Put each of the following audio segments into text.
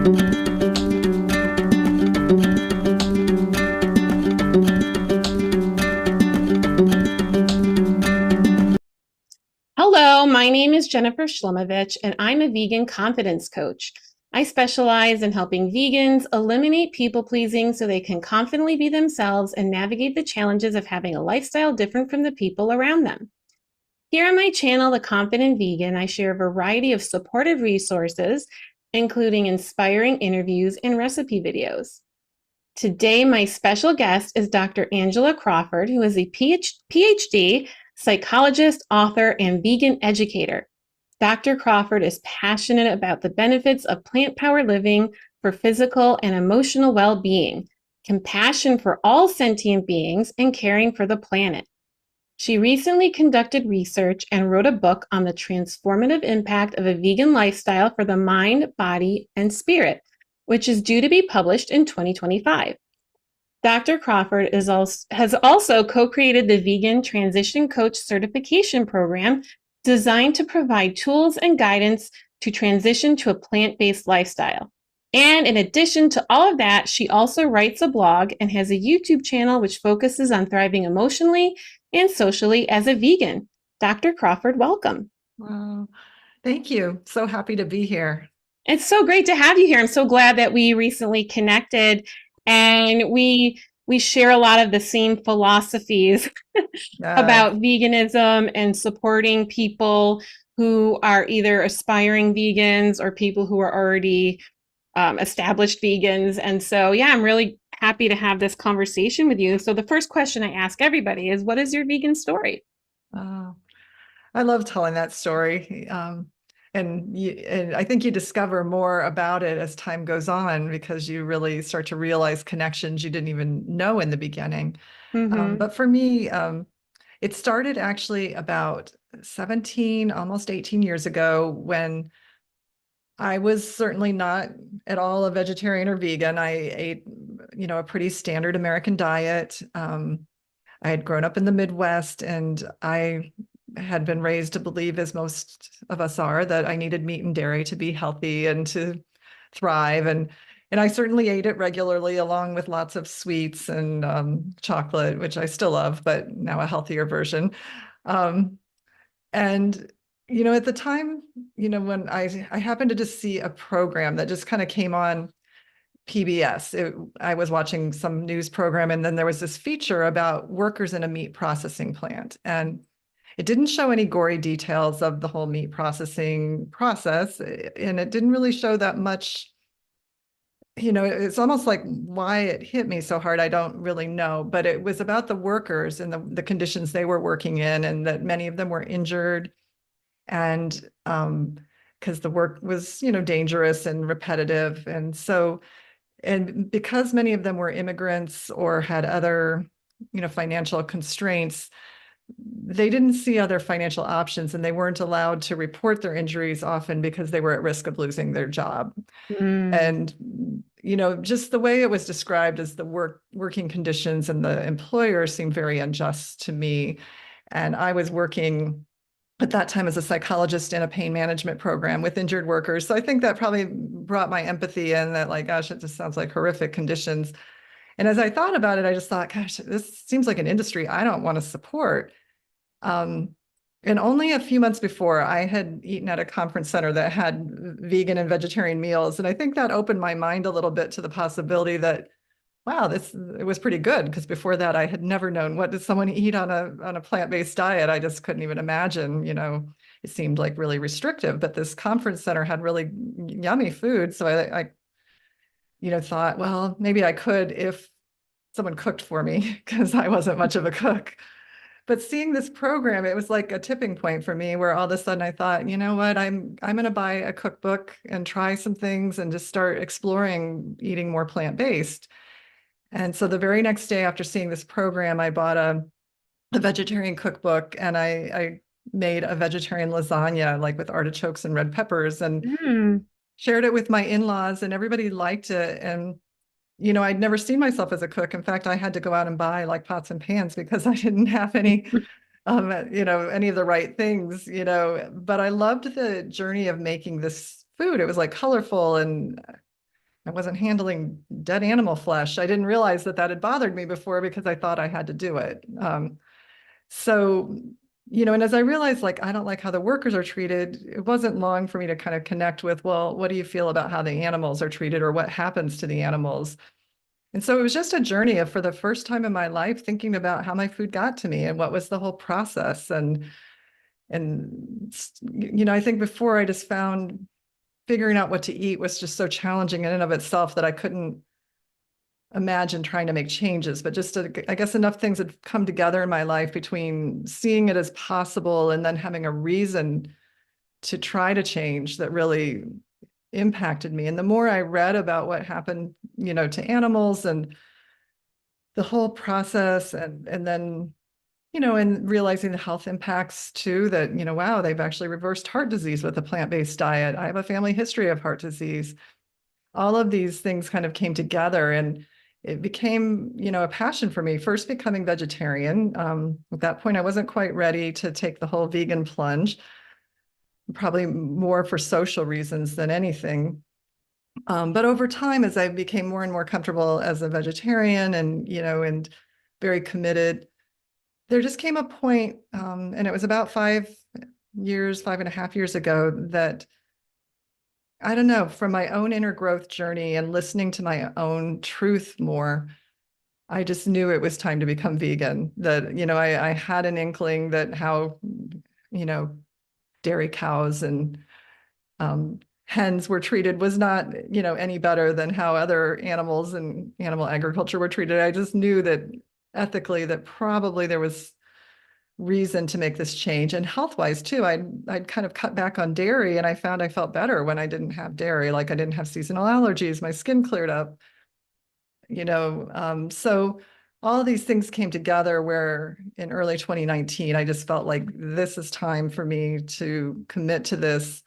Hello, my name is Jennifer Shlomovich, and I'm a vegan confidence coach. I specialize in helping vegans eliminate people-pleasing so they can confidently be themselves and navigate the challenges of having a lifestyle different from the people around them. Here on my channel, The Confident Vegan, I share a variety of supportive resources, including inspiring interviews and recipe videos. Today, my special guest is Dr. Angela Crawford, who is a Ph.D. psychologist, author, and vegan educator. Dr. Crawford is passionate about the benefits of plant-powered living for physical and emotional well-being, compassion for all sentient beings, and caring for the planet. She recently conducted research and wrote a book on the transformative impact of a vegan lifestyle for the mind, body, and spirit, which is due to be published in 2025. Dr. Crawford has also co-created the Vegan Transition Coach Certification Program designed to provide tools and guidance to transition to a plant-based lifestyle. And in addition to all of that, she also writes a blog and has a YouTube channel which focuses on thriving emotionally and socially as a vegan. Dr. Crawford, welcome. Wow. Thank you. So happy to be here. It's so great to have you here. I'm so glad that we recently connected and we share a lot of the same philosophies about veganism and supporting people who are either aspiring vegans or people who are already established vegans. And so, yeah, I'm really happy to have this conversation with you. So the first question I ask everybody is, what is your vegan story? I love telling that story. And I think you discover more about it as time goes on because you really start to realize connections you didn't even know in the beginning. But for me, it started actually about 17, almost 18 years ago when I was certainly not at all a vegetarian or vegan. I ate, a pretty standard American diet. I had grown up in the Midwest, and I had been raised to believe, as most of us are, that I needed meat and dairy to be healthy and to thrive. And I certainly ate it regularly, along with lots of sweets and chocolate, which I still love, but now a healthier version. And at the time, when I happened to just see a program that just kind of came on PBS. I was watching some news program, and then there was this feature about workers in a meat processing plant. And it didn't show any gory details of the whole meat processing process, and it didn't really show that much. It's almost like why it hit me so hard, I don't really know, but it was about the workers and the conditions they were working in, and that many of them were injured. And because the work was, dangerous and repetitive. And because many of them were immigrants or had other, financial constraints, they didn't see other financial options, and they weren't allowed to report their injuries often because they were at risk of losing their job. And, just the way it was described as the working conditions and the employer seemed very unjust to me. And I was working at that time as a psychologist in a pain management program with injured workers. So I think that probably brought my empathy in, that like, gosh, it just sounds like horrific conditions. And as I thought about it, I just thought, gosh, this seems like an industry I don't want to support. And only a few months before, I had eaten at a conference center that had vegan and vegetarian meals. And I think that opened my mind a little bit to the possibility that, wow, it was pretty good, because before that I had never known what does someone eat on a plant-based diet. I just couldn't even imagine, it seemed like really restrictive, but this conference center had really yummy food. So I thought, well, maybe I could if someone cooked for me, because I wasn't much of a cook. But seeing this program, it was like a tipping point for me, where all of a sudden I thought, you know what, I'm going to buy a cookbook and try some things and just start exploring eating more plant-based. And so the very next day after seeing this program, I bought a vegetarian cookbook, and I made a vegetarian lasagna, like with artichokes and red peppers, and shared it with my in-laws, and everybody liked it. And, I'd never seen myself as a cook. In fact, I had to go out and buy like pots and pans because I didn't have any, any of the right things, but I loved the journey of making this food. It was like colorful, and I wasn't handling dead animal flesh. I didn't realize that that had bothered me before because I thought I had to do it. So, and as I realized, like, I don't like how the workers are treated, it wasn't long for me to kind of connect with, well, what do you feel about how the animals are treated or what happens to the animals? And so it was just a journey of, for the first time in my life, thinking about how my food got to me and what was the whole process. And I think before I just found figuring out what to eat was just so challenging in and of itself that I couldn't imagine trying to make changes. But just I guess enough things had come together in my life between seeing it as possible and then having a reason to try to change that really impacted me. And the more I read about what happened, to animals and the whole process, and then and realizing the health impacts too, that, wow, they've actually reversed heart disease with a plant-based diet. I have a family history of heart disease. All of these things kind of came together, and it became, a passion for me, first becoming vegetarian. At that point, I wasn't quite ready to take the whole vegan plunge, probably more for social reasons than anything. But over time, as I became more and more comfortable as a vegetarian and very committed, there just came a point, and it was about 5.5 years ago, that I don't know, from my own inner growth journey and listening to my own truth more, I just knew it was time to become vegan. That, I had an inkling that how, you know, dairy cows and hens were treated was not, any better than how other animals and animal agriculture were treated. I just knew that ethically that probably there was reason to make this change. And health-wise too, I'd kind of cut back on dairy, and I found I felt better when I didn't have dairy. Like, I didn't have seasonal allergies, my skin cleared up, so all of these things came together where in early 2019, I just felt like this is time for me to commit to this.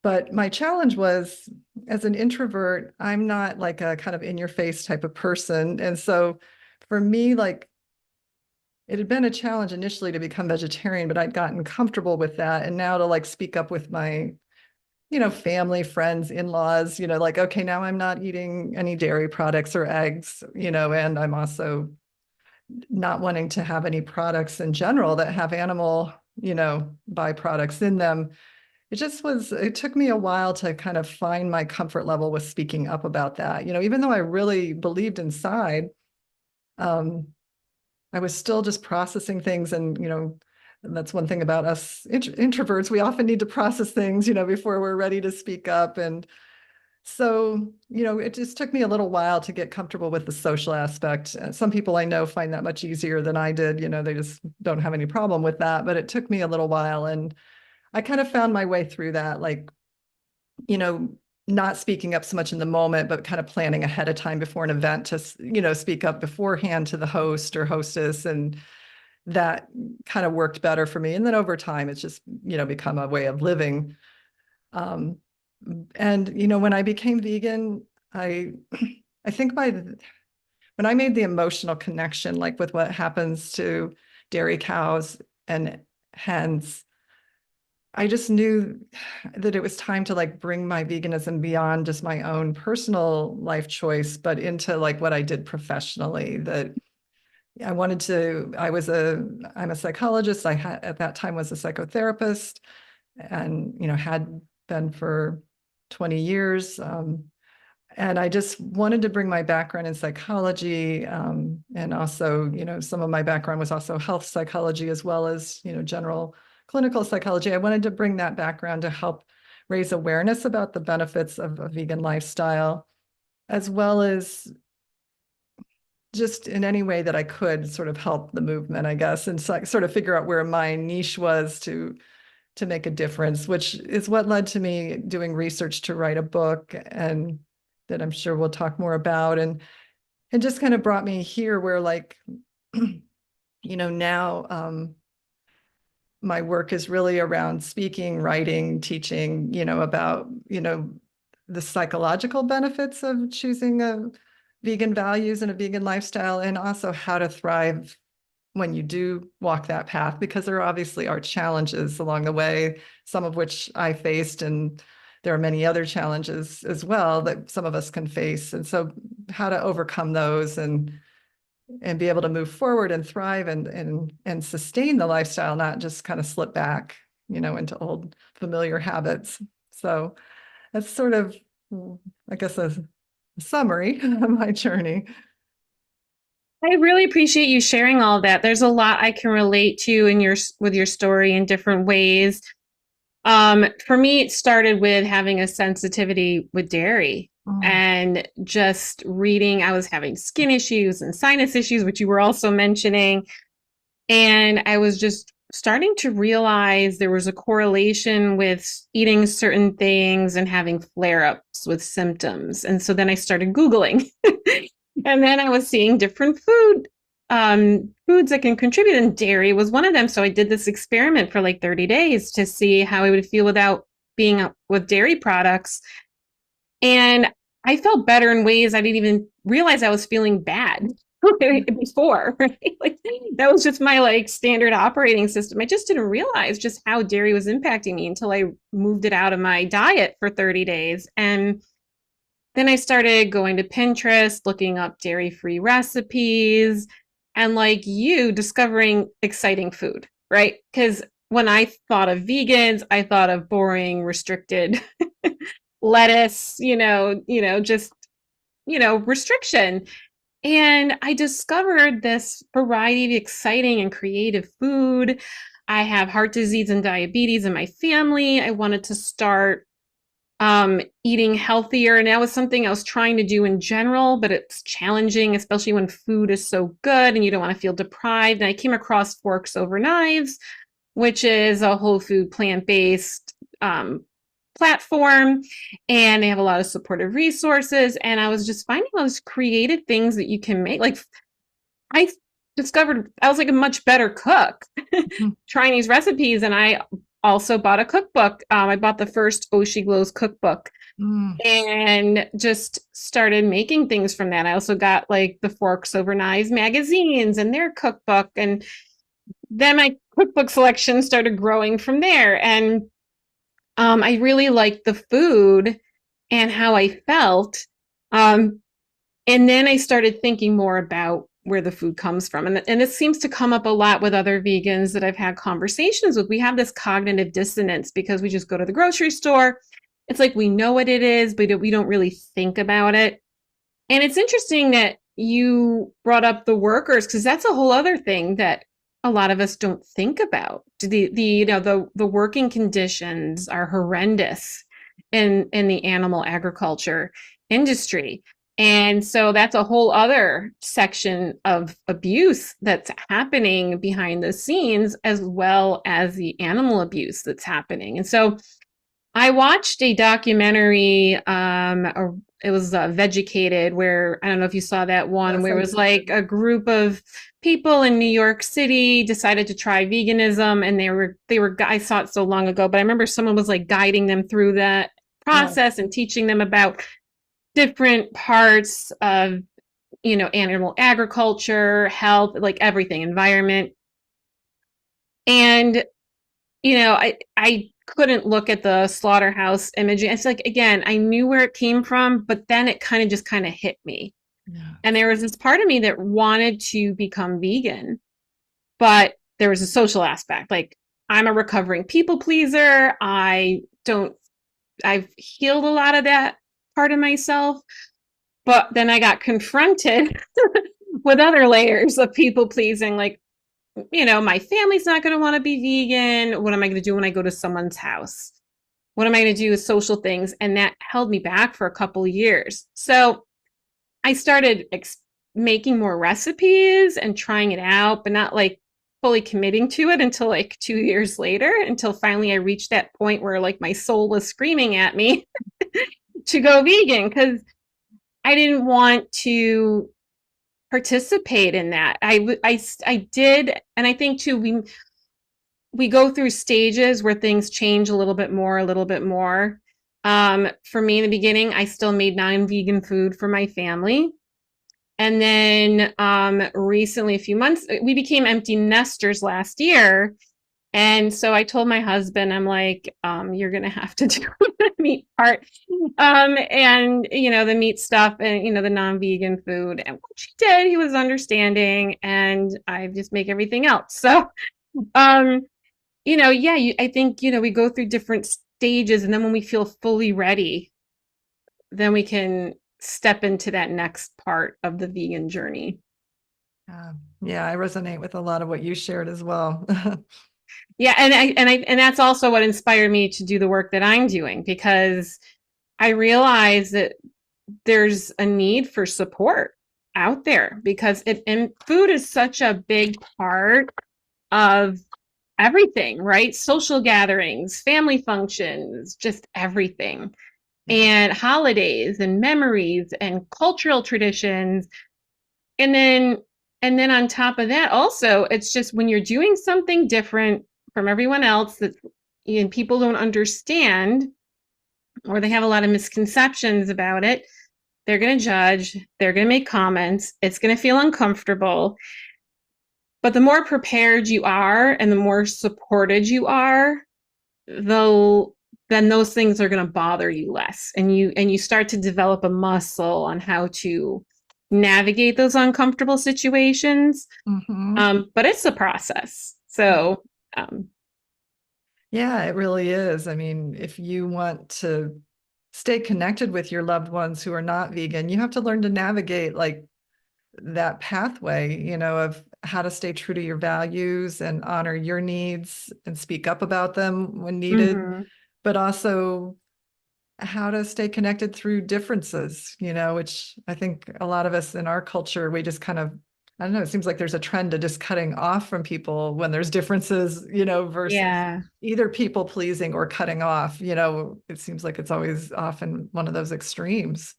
But my challenge was, as an introvert, I'm not like a kind of in your face type of person. And so for me, like, it had been a challenge initially to become vegetarian, but I'd gotten comfortable with that. And now to like speak up with my, family, friends, in-laws, like, okay, now I'm not eating any dairy products or eggs, and I'm also not wanting to have any products in general that have animal, byproducts in them. It took me a while to kind of find my comfort level with speaking up about that. Even though I really believed inside, um, I was still just processing things. And, that's one thing about us introverts. We often need to process things, before we're ready to speak up. And so, it just took me a little while to get comfortable with the social aspect. Some people I know find that much easier than I did. They just don't have any problem with that. But it took me a little while. And I kind of found my way through that, like, not speaking up so much in the moment, but kind of planning ahead of time before an event to, speak up beforehand to the host or hostess. And that kind of worked better for me. And then over time, it's just, become a way of living. And, when I became vegan, I think when I made the emotional connection, like with what happens to dairy cows and hens, I just knew that it was time to like bring my veganism beyond just my own personal life choice, but into like what I did professionally. That I'm a psychologist. I had at that time was a psychotherapist, and, had been for 20 years. And I just wanted to bring my background in psychology, and also, some of my background was also health psychology as well as, general clinical psychology. I wanted to bring that background to help raise awareness about the benefits of a vegan lifestyle, as well as just in any way that I could sort of help the movement, I guess, and sort of figure out where my niche was to make a difference, which is what led to me doing research to write a book, and that I'm sure we'll talk more about, and just kind of brought me here where, like, now my work is really around speaking, writing, teaching, about, the psychological benefits of choosing a vegan values and a vegan lifestyle, and also how to thrive when you do walk that path, because there obviously are challenges along the way, some of which I faced, and there are many other challenges as well that some of us can face. And so how to overcome those and be able to move forward and thrive and sustain the lifestyle, not just kind of slip back, into old familiar habits. So that's sort of, I guess, a summary of my journey. I really appreciate you sharing all that. There's a lot I can relate to in with your story in different ways. For me, it started with having a sensitivity with dairy Mm, and just reading. I was having skin issues and sinus issues, which you were also mentioning. And I was just starting to realize there was a correlation with eating certain things and having flare ups with symptoms. And so then I started Googling. And then I was seeing different foods that can contribute, and dairy was one of them. So I did this experiment for like 30 days to see how I would feel without being with dairy products. And I felt better in ways I didn't even realize I was feeling bad before, right? Like that was just my like standard operating system. I just didn't realize just how dairy was impacting me until I moved it out of my diet for 30 days. And then I started going to Pinterest, looking up dairy-free recipes, and like you, discovering exciting food, right? Because when I thought of vegans, I thought of boring, restricted lettuce, just, restriction. And I discovered this variety of exciting and creative food. I have heart disease and diabetes in my family. I wanted to start eating healthier. And that was something I was trying to do in general, but it's challenging, especially when food is so good and you don't want to feel deprived. And I came across Forks Over Knives, which is a whole food plant-based platform, and they have a lot of supportive resources. And I was just finding all these creative things that you can make. Like I discovered I was like a much better cook mm, trying these recipes, and I also bought a cookbook. I bought the first Oshi Glows cookbook mm, and just started making things from that. I also got like the Forks Over Knives magazines and their cookbook, and then my cookbook selection started growing from there. And I really liked the food and how I felt. Um, and then I started thinking more about where the food comes from. And this seems to come up a lot with other vegans that I've had conversations with. We have this cognitive dissonance because we just go to the grocery store. It's like we know what it is, but we don't really think about it. And it's interesting that you brought up the workers, because that's a whole other thing that a lot of us don't think about. The working conditions are horrendous in the animal agriculture industry. And so that's a whole other section of abuse that's happening behind the scenes, as well as the animal abuse that's happening. And so I watched a documentary. It was Vegucated, where I don't know if you saw that one, yes, where I it was like a group of people in New York City decided to try veganism, and they were. I saw it so long ago, but I remember someone was like guiding them through that yeah. process and teaching them about different parts of animal agriculture, health, like everything, environment. And I couldn't look at the slaughterhouse imaging. It's like, again, I knew where it came from, but then it kind of hit me. Yeah. And there was this part of me that wanted to become vegan, but there was a social aspect. Like, I'm a recovering people pleaser. I've healed a lot of that part of myself, but then I got confronted with other layers of people pleasing. Like, my family's not going to want to be vegan. What am I going to do when I go to someone's house? What am I going to do with social things? And that held me back for a couple of years. So I started making more recipes and trying it out, but not like fully committing to it until like 2 years later, until finally I reached that point where like my soul was screaming at me to go vegan, because I didn't want to participate in that. I did, and I think too we go through stages where things change a little bit more, a little bit more. For me in the beginning, I still made non-vegan food for my family. And then recently, a few months, we became empty nesters last year. And so I told my husband, I'm like, you're going to have to do the meat part, and, the meat stuff and, the non-vegan food. And which he did, he was understanding, and I just make everything else. So, um, yeah, I think, we go through different stages, and then when we feel fully ready, then we can step into that next part of the vegan journey. Yeah, I resonate with a lot of what you shared as well. Yeah, and that's also what inspired me to do the work that I'm doing, because I realize that there's a need for support out there, because and food is such a big part of everything, right? Social gatherings, family functions, just everything. Yeah. And holidays and memories and cultural traditions. And then on top of that, also, it's just when you're doing something different from everyone else that and people don't understand, or they have a lot of misconceptions about it, they're going to judge, they're going to make comments, it's going to feel uncomfortable. But the more prepared you are and the more supported you are, though, then those things are going to bother you less, and you start to develop a muscle on how to navigate those uncomfortable situations. Mm-hmm. But it's a process. So, Yeah, it really is. I mean, if you want to stay connected with your loved ones who are not vegan, you have to learn to navigate like that pathway, of how to stay true to your values and honor your needs and speak up about them when needed, mhm. but also how to stay connected through differences, which I think a lot of us in our culture, we just kind of, I don't know, it seems like there's a trend to just cutting off from people when there's differences, versus Yeah. either people pleasing or cutting off, it seems like it's always often one of those extremes.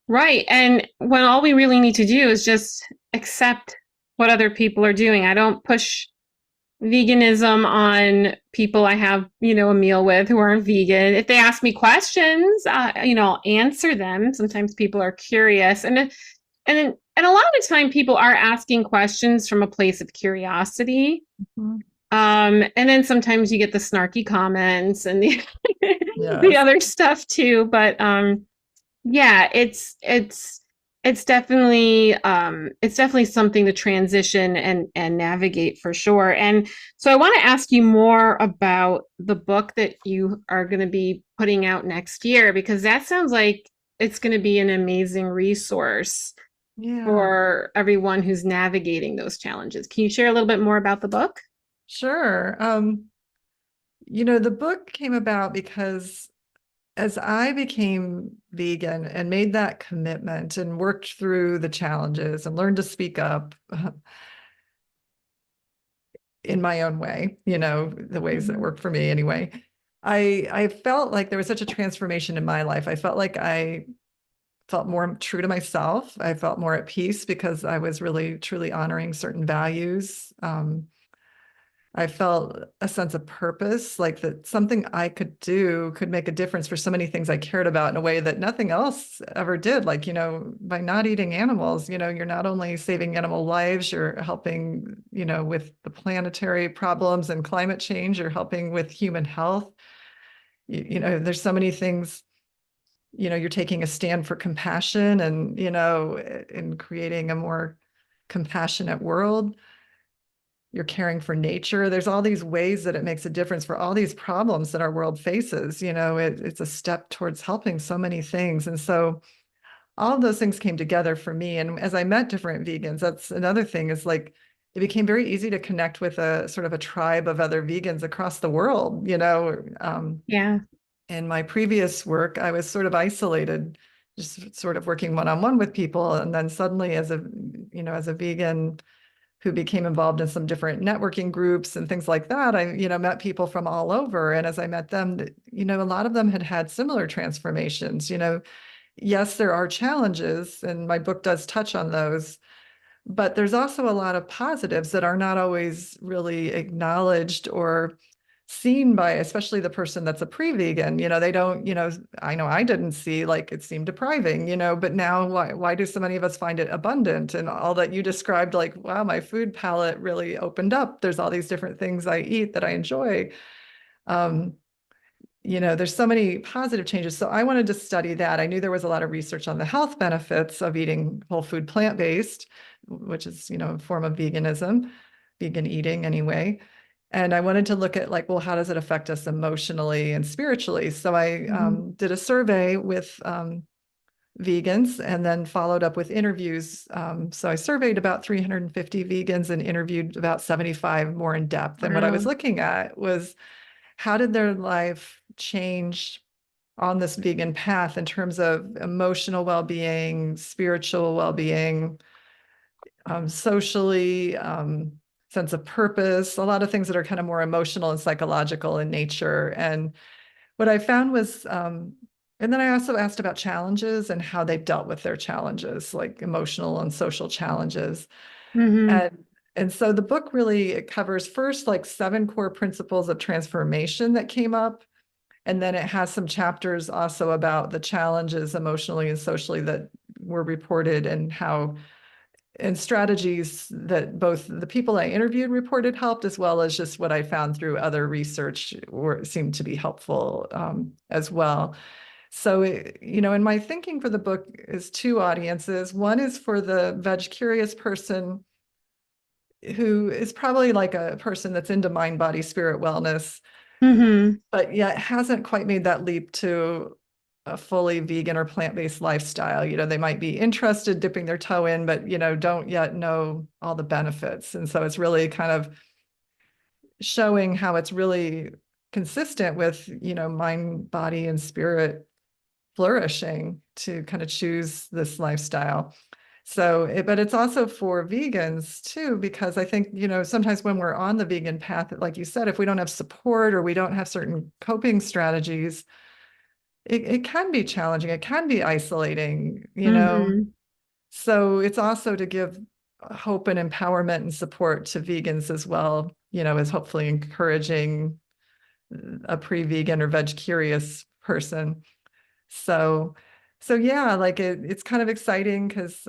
Right. And when all we really need to do is just accept what other people are doing. I don't push veganism on people I have, a meal with who aren't vegan. If they ask me questions, I'll answer them. Sometimes people are curious, and a lot of the time people are asking questions from a place of curiosity. Mhm. And then sometimes you get the snarky comments and the Yes. other stuff too. But yeah, it's definitely something to transition and navigate for sure. And so I want to ask you more about the book that you are going to be putting out next year, because that sounds like it's going to be an amazing resource Yeah, for everyone who's navigating those challenges. Can you share a little bit more about the book? sure. The book came about because as I became vegan and made that commitment and worked through the challenges and learned to speak up in my own way, the ways that Mhm. work for me anyway, I felt like there was such a transformation in my life. I felt like I felt more true to myself. I felt more at peace because I was really truly honoring certain values. I felt a sense of purpose, like that something I could do could make a difference for so many things I cared about in a way that nothing else ever did. Like, by not eating animals, you're not only saving animal lives, you're helping, with the planetary problems and climate change, you're helping with human health. There's so many things, you're taking a stand for compassion and, in creating a more compassionate world. You're caring for nature. There's all these ways that it makes a difference for all these problems that our world faces. It's a step towards helping so many things. And so all of those things came together for me. And as I met different vegans, that's another thing is like, it became very easy to connect with a sort of a tribe of other vegans across the world. Yeah. In my previous work, I was sort of isolated, just sort of working one-on-one with people. And then suddenly as a vegan who became involved in some different networking groups and things like that, I, met people from all over. And as I met them, a lot of them had similar transformations. Yes, there are challenges, and my book does touch on those, but there's also a lot of positives that are not always really acknowledged or seen by especially the person that's a pre-vegan. They don't, I know I didn't see, like, it seemed depriving, but now why do so many of us find it abundant? And all that you described, like, wow, my food palette really opened up. There's all these different things I eat that I enjoy. Um, there's so many positive changes. So I wanted to study that. I knew there was a lot of research on the health benefits of eating whole food plant-based, which is, a form of veganism, vegan eating anyway. And I wanted to look at, like, well, how does it affect us emotionally and spiritually? So I Mhm. did a survey with vegans and then followed up with interviews. So I surveyed about 350 vegans and interviewed about 75 more in depth. And what I was Wow. looking at was, how did their life change on this vegan path in terms of emotional well-being, spiritual well-being, socially, sense of purpose, a lot of things that are kind of more emotional and psychological in nature. And what I found was, and then I also asked about challenges and how they dealt with their challenges, like emotional and social challenges. Hmm. And so the book really, it covers first like 7 core principles of transformation that came up. And then it has some chapters also about the challenges emotionally and socially that were reported, and strategies that both the people I interviewed reported helped, as well as just what I found through other research seemed to be helpful as well. So, in my thinking for the book is 2 audiences. One is for the veg curious person who is probably like a person that's into mind, body, spirit wellness, Hmm. but yet hasn't quite made that leap to a fully vegan or plant-based lifestyle. They might be interested, dipping their toe in, but, don't yet know all the benefits. And so it's really kind of showing how it's really consistent with, mind, body, and spirit flourishing to kind of choose this lifestyle. So, but it's also for vegans too, because I think, sometimes when we're on the vegan path, like you said, if we don't have support or we don't have certain coping strategies, it can be challenging. It. Can be isolating. Hmm. So it's also to give hope and empowerment and support to vegans as well, as hopefully encouraging a pre-vegan or veg curious person. So, so yeah, like it's kind of exciting because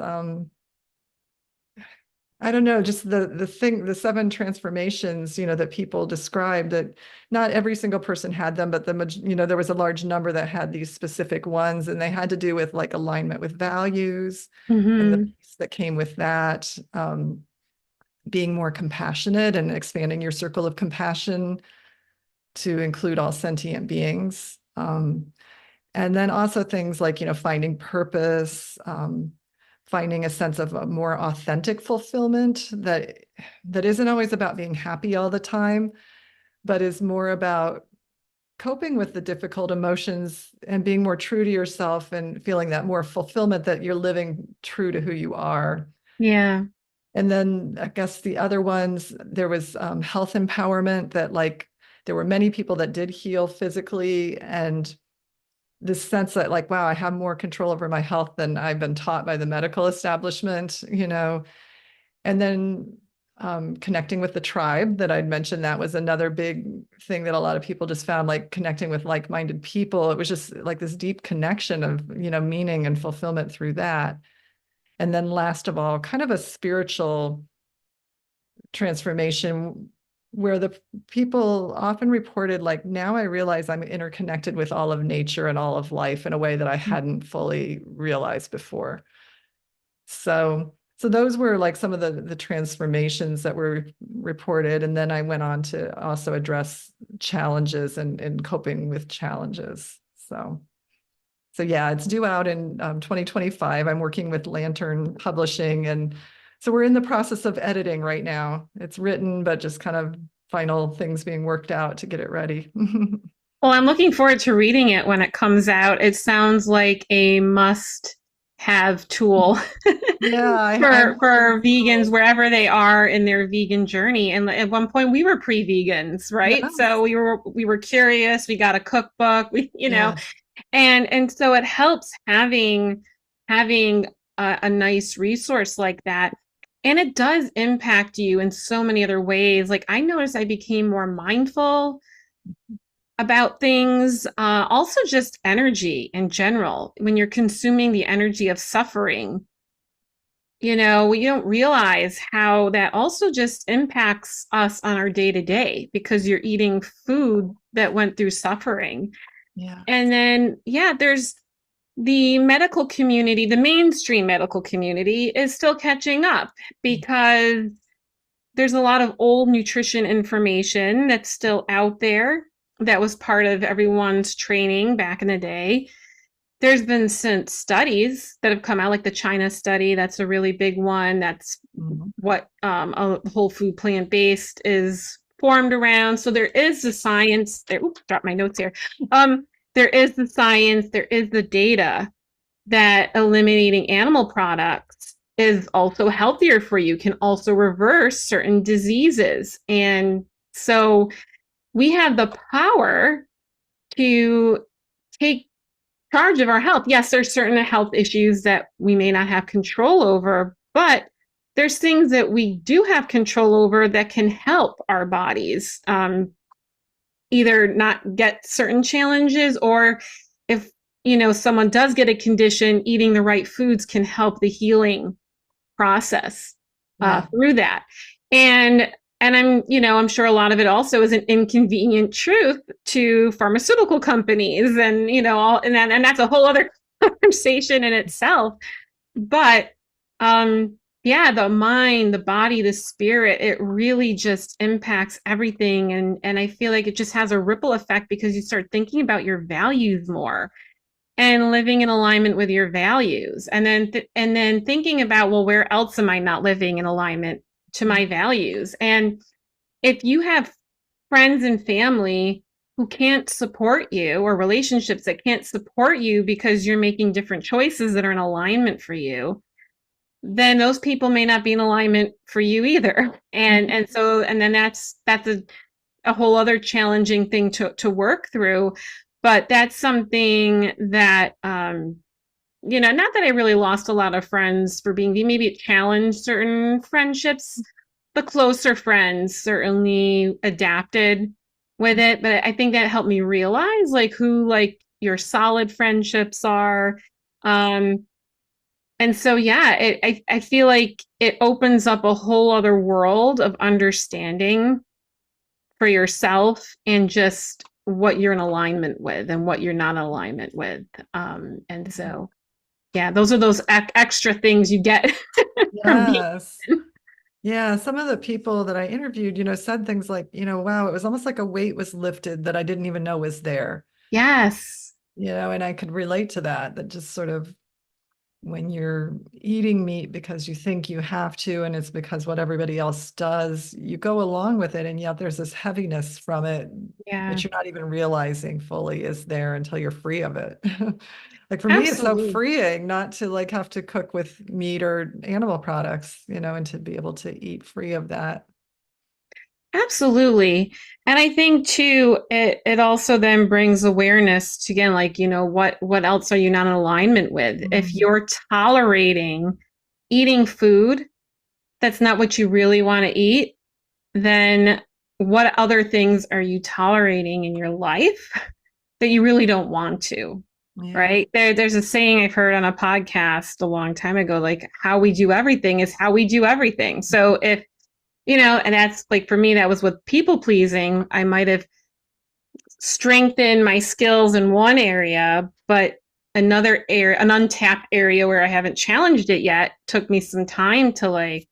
I don't know, just the 7 transformations, that people described, that not every single person had them, but there was a large number that had these specific ones, and they had to do with like alignment with values and the Hmm. peace that came with that, being more compassionate and expanding your circle of compassion to include all sentient beings. And then also things like, finding purpose, finding a sense of a more authentic fulfillment that isn't always about being happy all the time, but is more about coping with the difficult emotions and being more true to yourself and feeling that more fulfillment that you're living true to who you are. Yeah. And then I guess the other ones, there was health empowerment, that like there were many people that did heal physically, and this sense that, like, wow, I have more control over my health than I've been taught by the medical establishment. And then connecting with the tribe that I'd mentioned, that was another big thing that a lot of people just found, like connecting with like-minded people. It was just like this deep connection of, meaning and fulfillment through that. And then last of all, kind of a spiritual transformation where the people often reported, like, now I realize I'm interconnected with all of nature and all of life in a way that I hadn't fully realized before. So those were like some of the transformations that were reported. And then I went on to also address challenges and coping with challenges. So yeah, it's due out in 2025. I'm working with Lantern Publishing, and so we're in the process of editing right now. It's written, but just kind of final things being worked out to get it ready. Well, I'm looking forward to reading it when it comes out. It sounds like a must-have tool Yeah, I'm for hoping vegans so. wherever they are in their vegan journey. And at one point we were pre-vegans, right? Yes, So we were curious, we got a cookbook, yes. and so it helps having a nice resource like that. And it does impact you in so many other ways. Like I noticed I became more mindful. about things, also just energy in general. When you're consuming the energy of suffering, we don't realize how that also just impacts us on our day to day because you're eating food that went through suffering. Yeah. And then, yeah, there's the medical community, the mainstream medical community is still catching up because there's a lot of old nutrition information that's still out there that was part of everyone's training back in the day. There's been some studies that have come out, like the China study. That's a really big one. That's Mhm. what a whole food plant based is formed around. So there is the science there. Oops, dropped my notes here. There is the science, there is the data that eliminating animal products is also healthier for you, can also reverse certain diseases. And so we have the power to take charge of our health. Yes, there's certain health issues that we may not have control over, but there's things that we do have control over that can help our bodies either not get certain challenges, or if someone does get a condition, eating the right foods can help the healing process Yeah. through that. And I'm sure a lot of it also is an inconvenient truth to pharmaceutical companies, and and that's a whole other conversation in itself. But yeah, the mind, the body, the spirit, it really just impacts everything. And I feel like it just has a ripple effect because you start thinking about your values more and living in alignment with your values. And then thinking about, well, where else am I not living in alignment to my values? And if you have friends and family who can't support you, or relationships that can't support you because you're making different choices that are in alignment for you, then those people may not be in alignment for you either. And then that's a whole other challenging thing to work through. But that's something that not that I really lost a lot of friends for being vegan. Maybe it challenged certain friendships. The closer friends certainly adapted with it, but I think that helped me realize like who like your solid friendships are. Um, and so, yeah, I feel like it opens up a whole other world of understanding for yourself and just what you're in alignment with and what you're not in alignment with. And so, yeah, those are those extra things you get from being. Yes. Yeah, some of the people that I interviewed, said things like, wow, it was almost like a weight was lifted that I didn't even know was there. Yes, And I could relate to that, that just sort of when you're eating meat because you think you have to, and it's because what everybody else does, you go along with it. And yet there's this heaviness from it yeah, that you're not even realizing fully is there until you're free of it. Like for me, it's so absolutely. freeing not to like have to cook with meat or animal products, and to be able to eat free of that. Absolutely. And I think too, it also then brings awareness to, again, like, what else are you not in alignment with? If Mhm. you're tolerating eating food that's not what you really want to eat, then what other things are you tolerating in your life that you really don't want to? Yeah. Right? There's a saying I've heard on a podcast a long time ago, like how we do everything is how we do everything. So if and that's like for me, that was with people pleasing. I might have strengthened my skills in one area, but another area, an untapped area where I haven't challenged it yet, took me some time to like,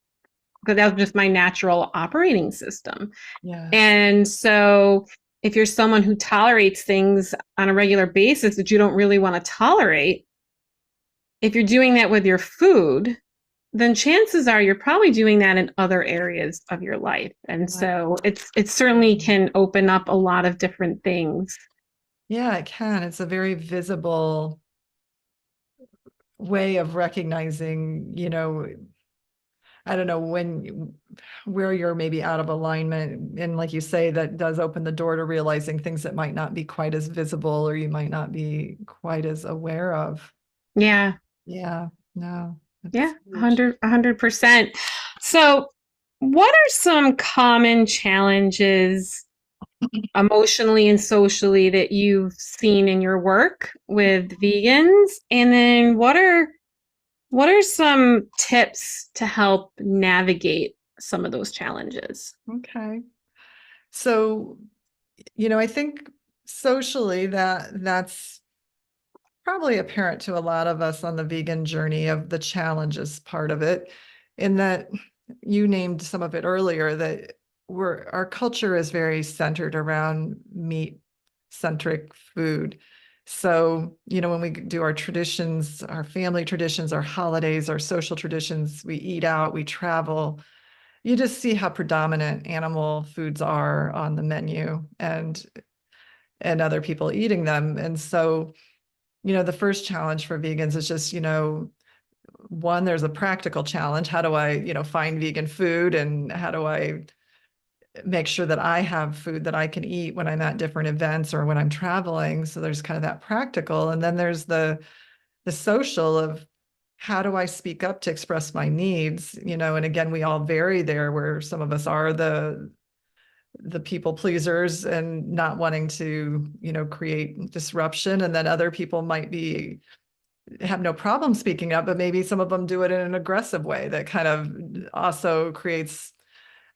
because that was just my natural operating system. Yes. And so if you're someone who tolerates things on a regular basis that you don't really want to tolerate, if you're doing that with your food, then chances are you're probably doing that in other areas of your life. And Right. so it certainly can open up a lot of different things. Yeah, it can. It's a very visible way of recognizing, I don't know where you're maybe out of alignment. And like you say, that does open the door to realizing things that might not be quite as visible or you might not be quite as aware of. Yeah. Yeah, no, Yeah. that's huge. 100%. So what are some common challenges emotionally and socially that you've seen in your work with vegans? And then what are some tips to help navigate some of those challenges? Okay. So, I think socially that's probably apparent to a lot of us on the vegan journey of the challenges part of it, in that you named some of it earlier, that our culture is very centered around meat centric food. So, when we do our traditions, our family traditions, our holidays, our social traditions, we eat out, we travel, you just see how predominant animal foods are on the menu, and other people eating them. And so, the first challenge for vegans is just, one, there's a practical challenge. How do I, find vegan food, and how do I make sure that I have food that I can eat when I'm at different events or when I'm traveling? So there's kind of that practical. And then there's the social of, how do I speak up to express my needs? And again, we all vary there, where some of us are the people pleasers and not wanting to, create disruption. And then other people might have no problem speaking up, but maybe some of them do it in an aggressive way that kind of also creates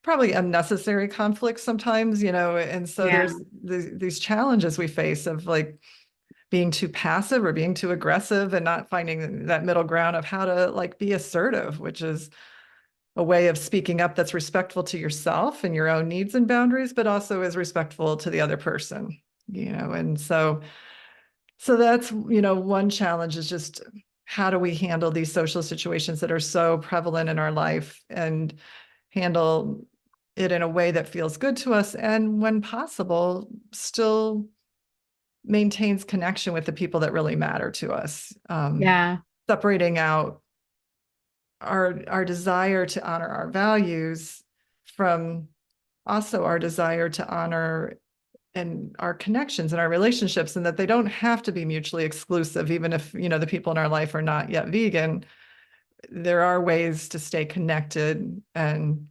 probably unnecessary conflict sometimes, and so Yeah. there's these challenges we face of like being too passive or being too aggressive, and not finding that middle ground of how to like be assertive, which is a way of speaking up that's respectful to yourself and your own needs and boundaries, but also is respectful to the other person, and so that's, one challenge is just, how do we handle these social situations that are so prevalent in our life, and handle it in a way that feels good to us, and when possible, still maintains connection with the people that really matter to us. Yeah. Separating out our desire to honor our values from also our desire to honor and our connections and our relationships, and that they don't have to be mutually exclusive. Even if, the people in our life are not yet vegan, there are ways to stay connected, and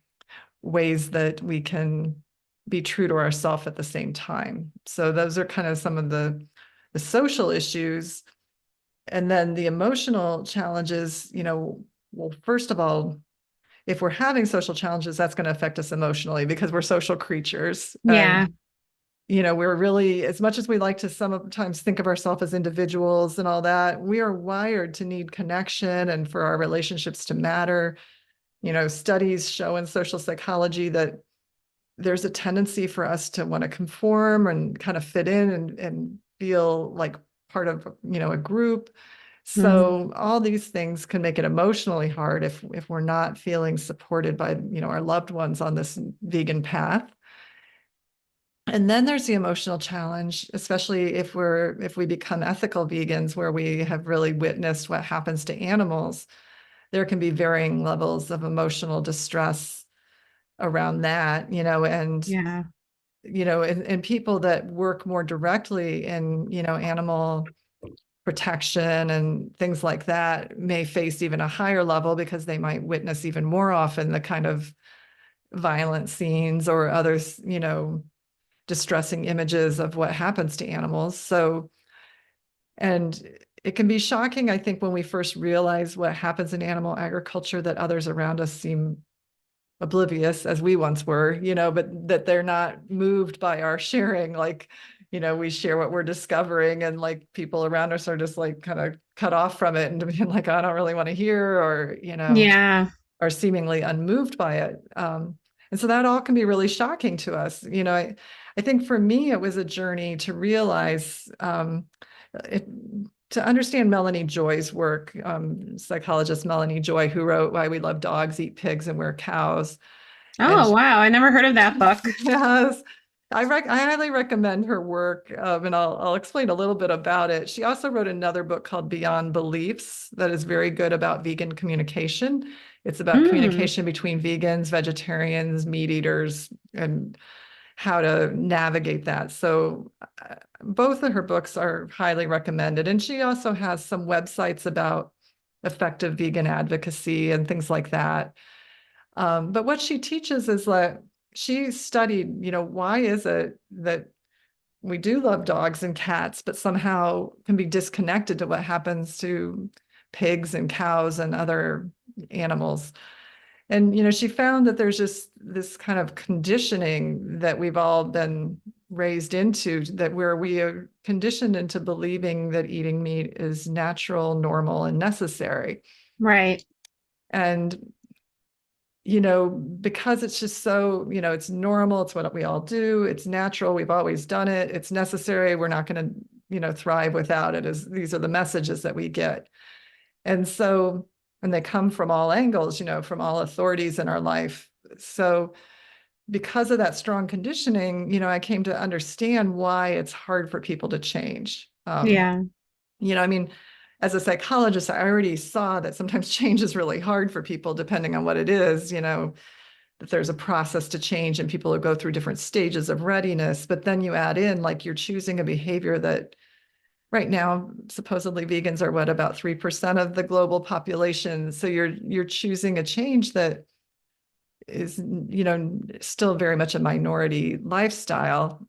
ways that we can be true to ourselves at the same time. So those are kind of some of the social issues. And then the emotional challenges, well, first of all, if we're having social challenges, that's going to affect us emotionally, because we're social creatures. Yeah. And we're really, as much as we like to sometimes think of ourselves as individuals and all that, we are wired to need connection and for our relationships to matter. Studies show in social psychology that there's a tendency for us to want to conform and kind of fit in, and feel like part of, a group. Mhm. So all these things can make it emotionally hard if we're not feeling supported by, our loved ones on this vegan path. And then there's the emotional challenge, especially if we become ethical vegans, where we have really witnessed what happens to animals. There can be varying levels of emotional distress around that, and Yeah. and people that work more directly in, animal protection and things like that may face even a higher level, because they might witness even more often the kind of violent scenes or others, distressing images of what happens to animals. So, and it can be shocking, I think, when we first realize what happens in animal agriculture, that others around us seem oblivious, as we once were, but that they're not moved by our sharing. Like, we share what we're discovering, and like people around us are just like kind of cut off from it, and being like, I don't really want to hear, or, Yeah. are seemingly unmoved by it. And so that all can be really shocking to us. I think for me, it was a journey to realize, it, to understand Melanie Joy's work, psychologist Melanie Joy, who wrote Why We Love Dogs, Eat Pigs, and Wear Cows. And Oh, wow. I never heard of that book. yes, I highly recommend her work, and I'll explain a little bit about it. She also wrote another book called Beyond Beliefs that is very good about vegan communication. It's about Mm. communication between vegans, vegetarians, meat eaters, and how to navigate that. So both of her books are highly recommended. And she also has some websites about effective vegan advocacy and things like that. But what she teaches is that she studied, why is it that we do love dogs and cats, but somehow can be disconnected to what happens to pigs and cows and other animals. And, she found that there's just this kind of conditioning that we've all been raised into, that where we are conditioned into believing that eating meat is natural, normal, and necessary. Right. And, because it's just so, it's normal, it's what we all do, it's natural, we've always done it, it's necessary, we're not going to, thrive without it, as these are the messages that we get. And so, and they come from all angles, from all authorities in our life. So because of that strong conditioning, I came to understand why it's hard for people to change. Yeah. I mean, as a psychologist, I already saw that sometimes change is really hard for people, depending on what it is, that there's a process to change and people will go through different stages of readiness. But then you add in, like, you're choosing a behavior that right now, supposedly vegans are what, about 3% of the global population. So you're choosing a change that is, still very much a minority lifestyle.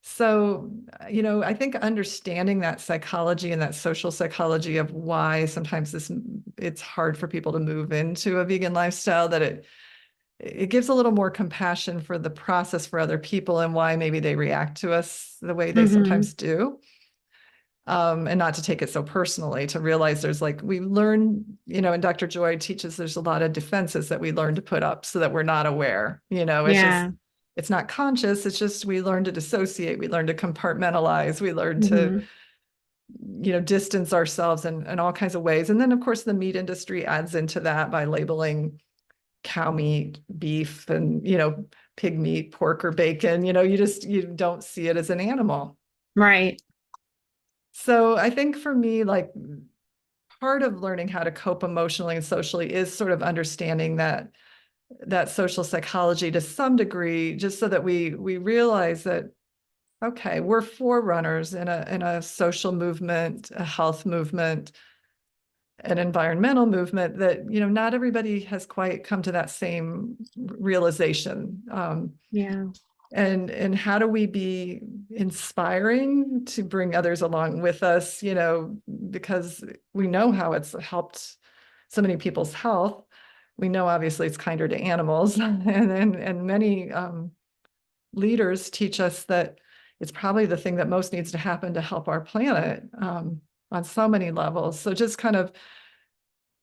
So, I think understanding that psychology and that social psychology of why sometimes it's hard for people to move into a vegan lifestyle, that it gives a little more compassion for the process for other people and why maybe they react to us the way they Mm-hmm. sometimes do. And not to take it so personally, to realize there's, like, we learn, and Dr. Joy teaches there's a lot of defenses that we learn to put up so that we're not aware, it's just, Yeah. it's not conscious. It's just, we learn to dissociate, we learn to compartmentalize, we learn to, Mm-hmm. distance ourselves in all kinds of ways. And then of course the meat industry adds into that by labeling cow meat, beef, and, pig meat, pork, or bacon, you don't see it as an animal. Right. So I think for me, like, part of learning how to cope emotionally and socially is sort of understanding that social psychology to some degree, just so that we realize that, okay, we're forerunners in a social movement, a health movement, an environmental movement, that, not everybody has quite come to that same realization. Yeah. And how do we be inspiring to bring others along with us, because we know how it's helped so many people's health. We know obviously it's kinder to animals, and many leaders teach us that it's probably the thing that most needs to happen to help our planet, on so many levels. So just kind of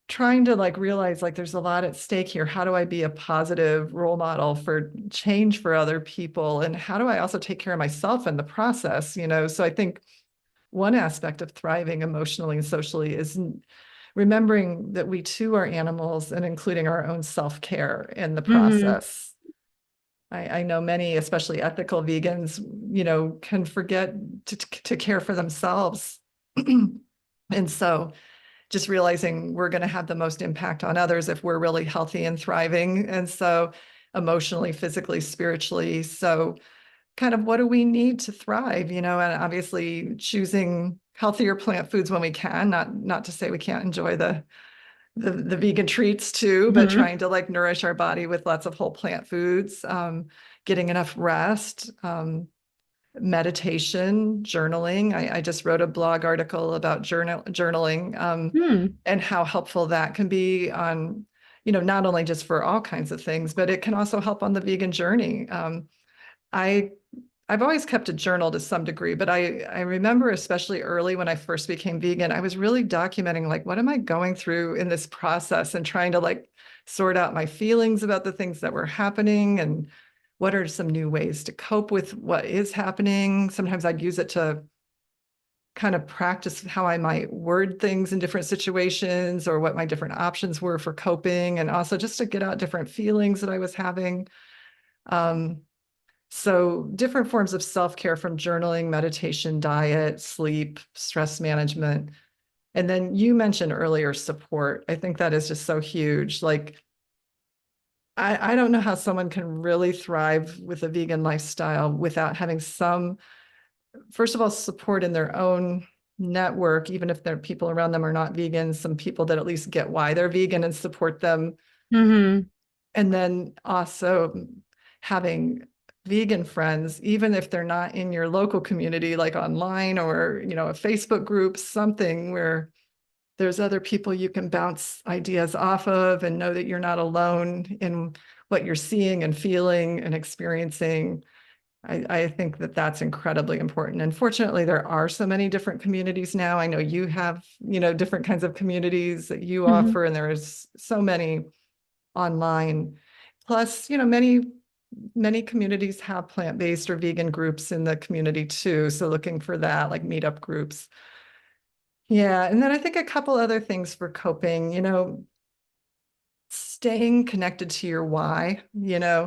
trying to, like, realize, like, there's a lot at stake here. How do I be a positive role model for change for other people? And how do I also take care of myself in the process? So I think one aspect of thriving emotionally and socially is remembering that we too are animals, and including our own self-care in the Mm-hmm. process. I know many, especially ethical vegans, can forget to care for themselves. And so just realizing we're going to have the most impact on others if we're really healthy and thriving. And so emotionally, physically, spiritually. So kind of what do we need to thrive, and obviously choosing healthier plant foods when we can, not to say we can't enjoy the vegan treats too, but Mm-hmm. trying to, like, nourish our body with lots of whole plant foods, getting enough rest, meditation, journaling. I just wrote a blog article about journaling, Hmm. and how helpful that can be on, not only just for all kinds of things, but it can also help on the vegan journey. I I've always kept a journal to some degree, but I remember, especially early when I first became vegan, I was really documenting, like, what am I going through in this process, and trying to, like, sort out my feelings about the things that were happening, and what are some new ways to cope with what is happening. Sometimes I'd use it to kind of practice how I might word things in different situations, or what my different options were for coping, and also just to get out different feelings that I was having. Um, so different forms of self-care, from journaling, meditation, diet, sleep, stress management. And then you mentioned earlier support. I think that is just so huge. Like, I don't know how someone can really thrive with a vegan lifestyle without having some, first of all, support in their own network, even if their people around them are not vegan, some people that at least get why they're vegan and support them. Mm-hmm. And then also having vegan friends, even if they're not in your local community, like online or, a Facebook group, something where there's other people you can bounce ideas off of and know that you're not alone in what you're seeing and feeling and experiencing. I think that that's incredibly important. And fortunately, there are so many different communities now. I know you have, different kinds of communities that you Mhm. offer, and there's so many online. Plus, many communities have plant-based or vegan groups in the community too. So looking for that, like meetup groups. Yeah. And then I think a couple other things for coping, staying connected to your why, Yeah.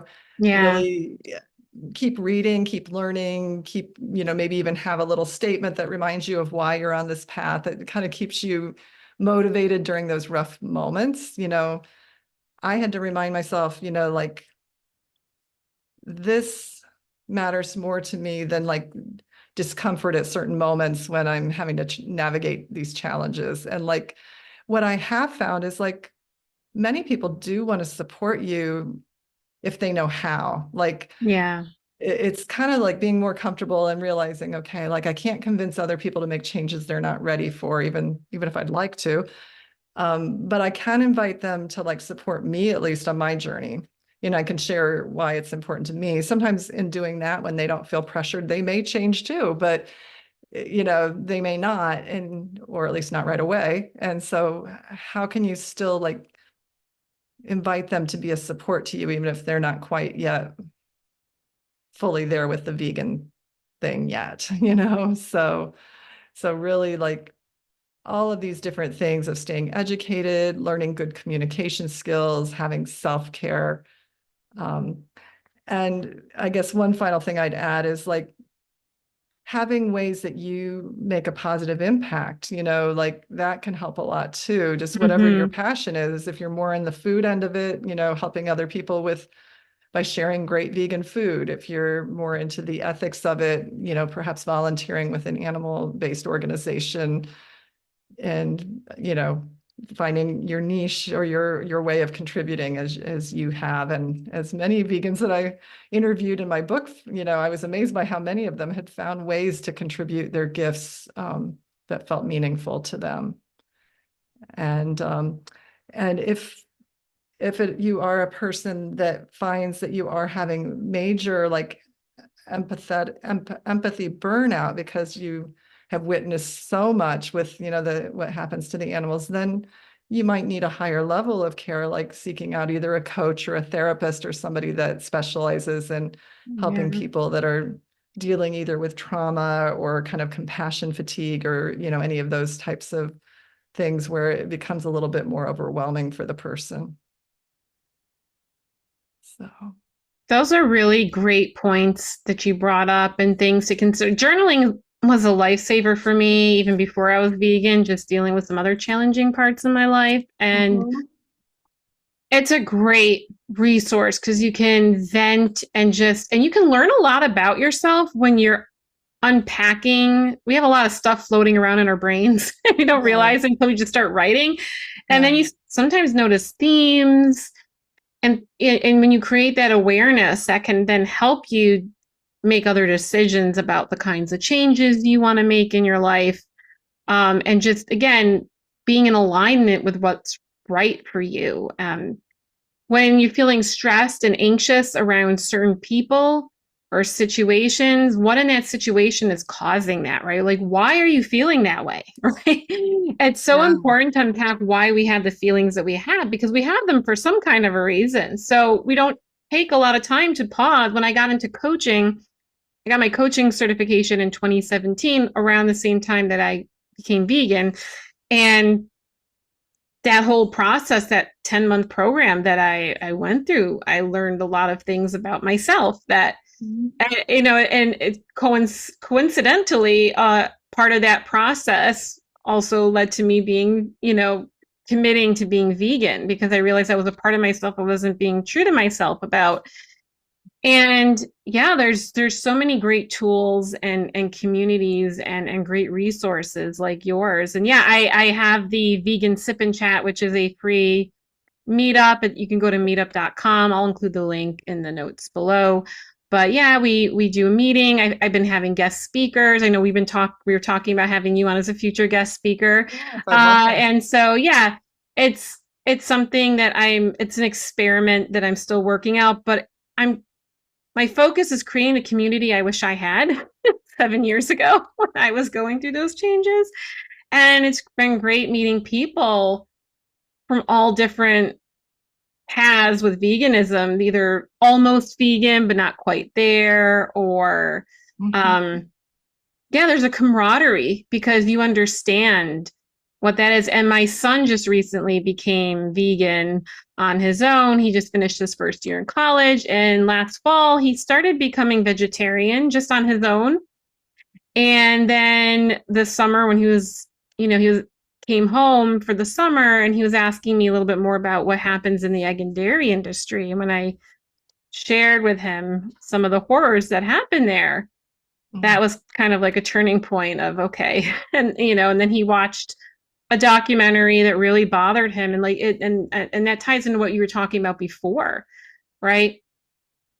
really keep reading, keep learning, keep, maybe even have a little statement that reminds you of why you're on this path. It kind of keeps you motivated during those rough moments. I had to remind myself, like this matters more to me than like discomfort at certain moments when I'm having to navigate these challenges. And like what I have found is like many people do want to support you if they know how. Like Yeah. it's kind of like being more comfortable and realizing, okay, like I can't convince other people to make changes they're not ready for, even if I'd like to. But I can invite them to like support me at least on my journey. I can share why it's important to me. Sometimes in doing that, when they don't feel pressured, they may change too, but they may not, and or at least not right away. And so how can you still like invite them to be a support to you, even if they're not quite yet fully there with the vegan thing yet, so really like all of these different things of staying educated, learning good communication skills, having self-care. Um, and I guess one final thing I'd add is like having ways that you make a positive impact, like that can help a lot too. Just whatever your Hmm. passion is, if you're more in the food end of it, helping other people with by sharing great vegan food. If you're more into the ethics of it, perhaps volunteering with an animal-based organization and, finding your niche or your way of contributing as you have. And as many vegans that I interviewed in my book, I was amazed by how many of them had found ways to contribute their gifts that felt meaningful to them. And if you are a person that finds that you are having major like empathy burnout because you have witnessed so much with what happens to the animals, then you might need a higher level of care, like seeking out either a coach or a therapist or somebody that specializes in helping Yeah. people that are dealing either with trauma or kind of compassion fatigue or any of those types of things where it becomes a little bit more overwhelming for the person. So, Those are really great points that you brought up and things to consider. Journaling was a lifesaver for me even before I was vegan, just dealing with some other challenging parts in my life. And mhm. it's a great resource because you can vent and you can learn a lot about yourself when you're unpacking. We have a lot of stuff floating around in our brains. We don't Yeah, realize until we just start writing. And then yeah, you sometimes notice themes. And when you create that awareness, that can then help you make other decisions about the kinds of changes you want to make in your life. And just, again, being in alignment with what's right for you. When you're feeling stressed and anxious around certain people or situations, what in that situation is causing that, right? Like, why are you feeling that way, right? It's so yeah. important to unpack why we have the feelings that we have because we have them for some kind of a reason. So we don't take a lot of time to pause. When I got into coaching, I got my coaching certification in 2017 around the same time that I became vegan. And that whole process, that 10-month program that I went through, I learned a lot of things about myself that, Mhm. and it coincidentally, part of that process also led to me being, committing to being vegan because I realized that was a part of myself I wasn't being true to myself about. And yeah, there's so many great tools and communities and great resources like yours. And yeah, I have the vegan sip and chat, which is a free meetup. You can go to meetup.com. I'll include the link in the notes below. But yeah, we do a meeting. I've been having guest speakers. I know we were talking about having you on as a future guest speaker. Yes, I'd love that. And so yeah, it's something that it's an experiment that I'm still working out, but I'm my focus is creating a community I wish I had 7 years ago when I was going through those changes. And it's been great meeting people from all different paths with veganism, either almost vegan, but not quite there, or Mhm. um, yeah, there's a camaraderie because you understand what that is. And my son just recently became vegan on his own. He just finished his first year in college. And last fall, he started becoming vegetarian just on his own. And then this summer, when he was came home for the summer and he was asking me a little bit more about what happens in the egg and dairy industry. And when I shared with him some of the horrors that happen there, Mhm. that was kind of like a turning point of okay. And then he watched a documentary that really bothered him and like it and that ties into what you were talking about before, right?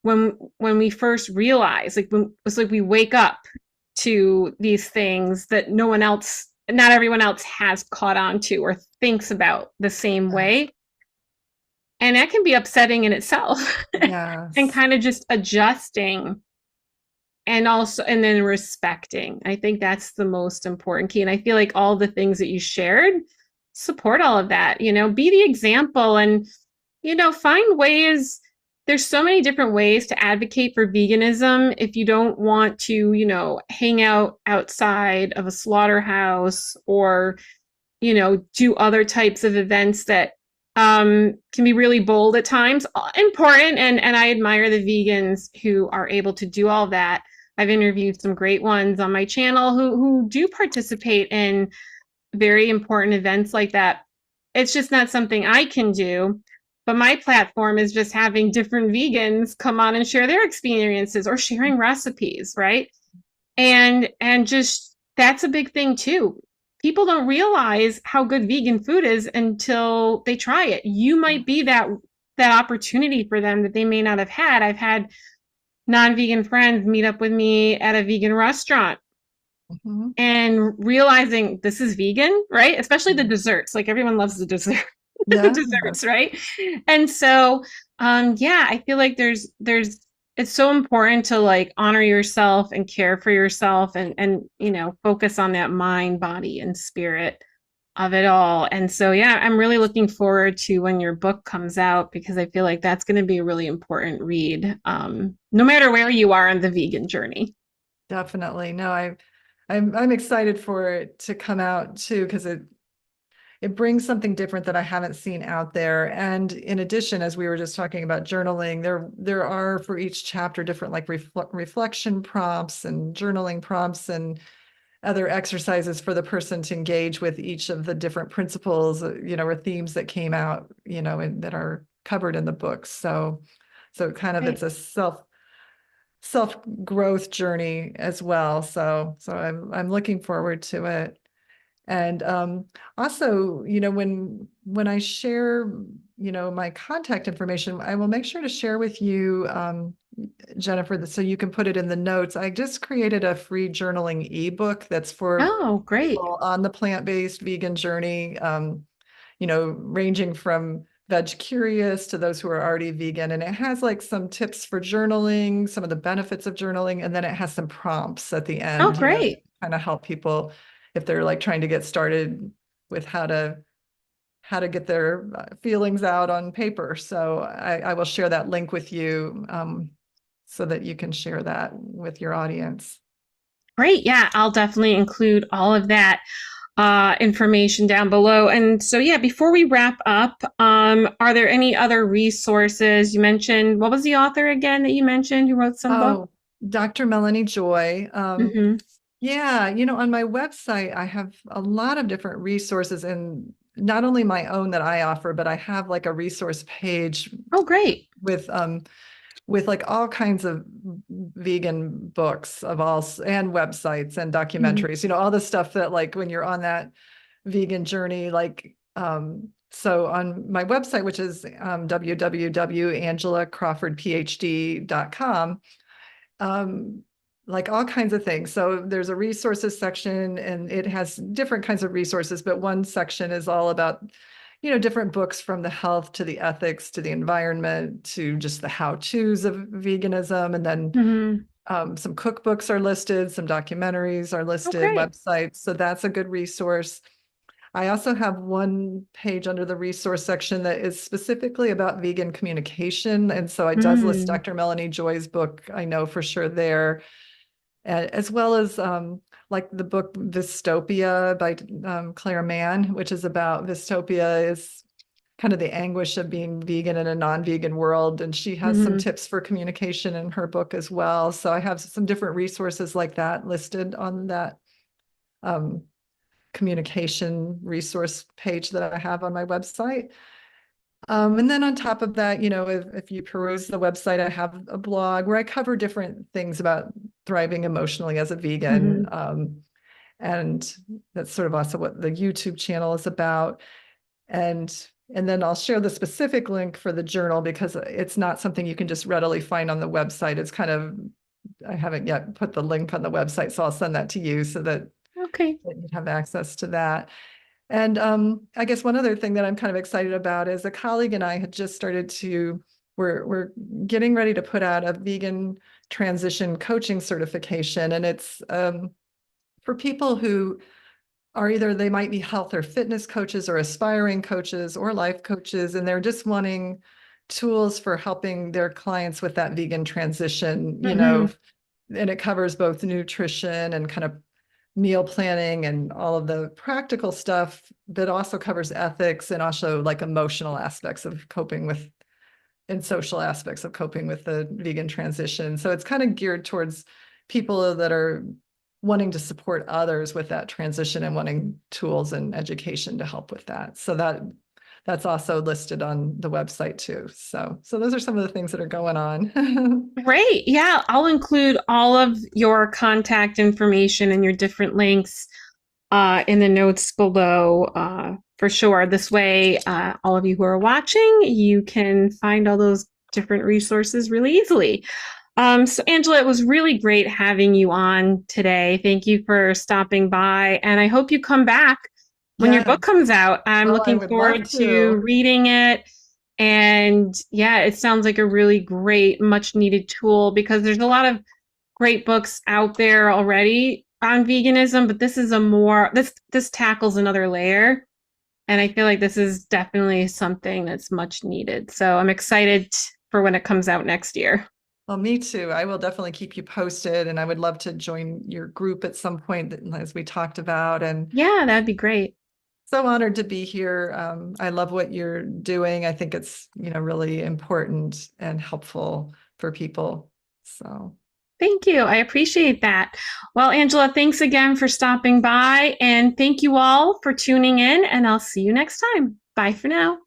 When we first realize like it's like we wake up to these things that not everyone else has caught on to or thinks about the same Yes. way, and that can be upsetting in itself. And Yes. kind of just adjusting and then respecting. I think that's the most important key. And I feel like all the things that you shared support all of that. Be the example and find ways. There's so many different ways to advocate for veganism if you don't want to hang out outside of a slaughterhouse or do other types of events that can be really bold at times. Important, and I admire the vegans who are able to do all that. I've interviewed some great ones on my channel who do participate in very important events like that. It's just not something I can do. But my platform is just having different vegans come on and share their experiences or sharing recipes, right? And just that's a big thing too. People don't realize how good vegan food is until they try it. You might be that opportunity for them that they may not have had. I've had non-vegan friends meet up with me at a vegan restaurant Mhm. and realizing this is vegan, right? Especially the desserts. Like everyone loves the dessert, the Yeah. desserts, right? And so, yeah, I feel like there's it's so important to like honor yourself and care for yourself and focus on that mind, body, and spirit of it all. And so, yeah, I'm really looking forward to when your book comes out because I feel like that's going to be a really important read, no matter where you are on the vegan journey. Definitely. No, I'm excited for it to come out too, because it brings something different that I haven't seen out there. And in addition, as we were just talking about journaling, there are for each chapter different like reflection prompts and journaling prompts and other exercises for the person to engage with each of the different principles, or themes that came out, and that are covered in the book. So kind of it's Right. a self growth journey as well. So I'm looking forward to it. And also, when I share, my contact information, I will make sure to share with you, Jennifer, so you can put it in the notes. I just created a free journaling ebook that's for Oh, great. people on the plant-based vegan journey, ranging from veg curious to those who are already vegan. And it has like some tips for journaling, some of the benefits of journaling, and then it has some prompts at the Oh, end, great. kind of help people if they're like trying to get started with how to get their feelings out on paper. So I will share that link with you, so that you can share that with your audience. Great. Yeah, I'll definitely include all of that information down below. And so, yeah, before we wrap up, are there any other resources? You mentioned, what was the author again that you mentioned who wrote some book? Oh, Dr. Melanie Joy. Mm-hmm. Yeah, on my website, I have a lot of different resources, and not only my own that I offer, but I have like a resource page Oh, great. with like all kinds of vegan books and websites and Mhm. documentaries, all the stuff that like when you're on that vegan journey, like So on my website, which is www.angelacrawfordphd.com, like all kinds of things. So there's a resources section, and it has different kinds of resources, but one section is all about, different books, from the health to the ethics to the environment to just the how-tos of veganism. And then Hmm. some cookbooks are listed, some documentaries are Oh, listed, great. websites. So that's a good resource. I also have one page under the resource section that is specifically about vegan communication. And so it does list Mm. Dr. Melanie Joy's book, I know for sure there, as well as like the book Vistopia by Claire Mann, which is about Vistopia is kind of the anguish of being vegan in a non-vegan world. And she has some Hmm. tips for communication in her book as well. So I have some different resources like that listed on that um, communication resource page that I have on my website. And then on top of that, if you peruse the website, I have a blog where I cover different things about thriving emotionally as a vegan. Hmm. And that's sort of also what the YouTube channel is about. And then I'll share the specific link for the journal, because it's not something you can just readily find on the website. It's kind of, I haven't yet put the link on the website, so I'll send that to you so that Okay. you have access to that. And I guess one other thing that I'm kind of excited about is a colleague and I had just started to, we're getting ready to put out a vegan transition coaching certification. And it's for people who are either, they might be health or fitness coaches or aspiring coaches or life coaches, and they're just wanting tools for helping their clients with that vegan transition, Hmm. and it covers both nutrition and kind of meal planning and all of the practical stuff, but also covers ethics and also like emotional aspects of coping with, and social aspects of coping with the vegan transition. So it's kind of geared towards people that are wanting to support others with that transition and wanting tools and education to help with that. So that's also listed on the website too. So those are some of the things that are going on. Great. Yeah, I'll include all of your contact information and your different links in the notes below for sure. This way, all of you who are watching, you can find all those different resources really easily. So, Angela, it was really great having you on today. Thank you for stopping by, and I hope you come back when your Yeah. book comes out. I'm Oh, I looking would love forward to to. reading it. And yeah, it sounds like a really great, much needed tool because there's a lot of great books out there already on veganism, but this is a more this tackles another layer. And I feel like this is definitely something that's much needed. So I'm excited for when it comes out next year. Well, me too. I will definitely keep you posted, and I would love to join your group at some point, as we talked about. And Yeah, that'd be great. so honored to be here. I love what you're doing. I think it's, really important and helpful for people. So, Thank you. I appreciate that. Well, Angela, thanks again for stopping by. And thank you all for tuning in. And I'll see you next time. Bye for now.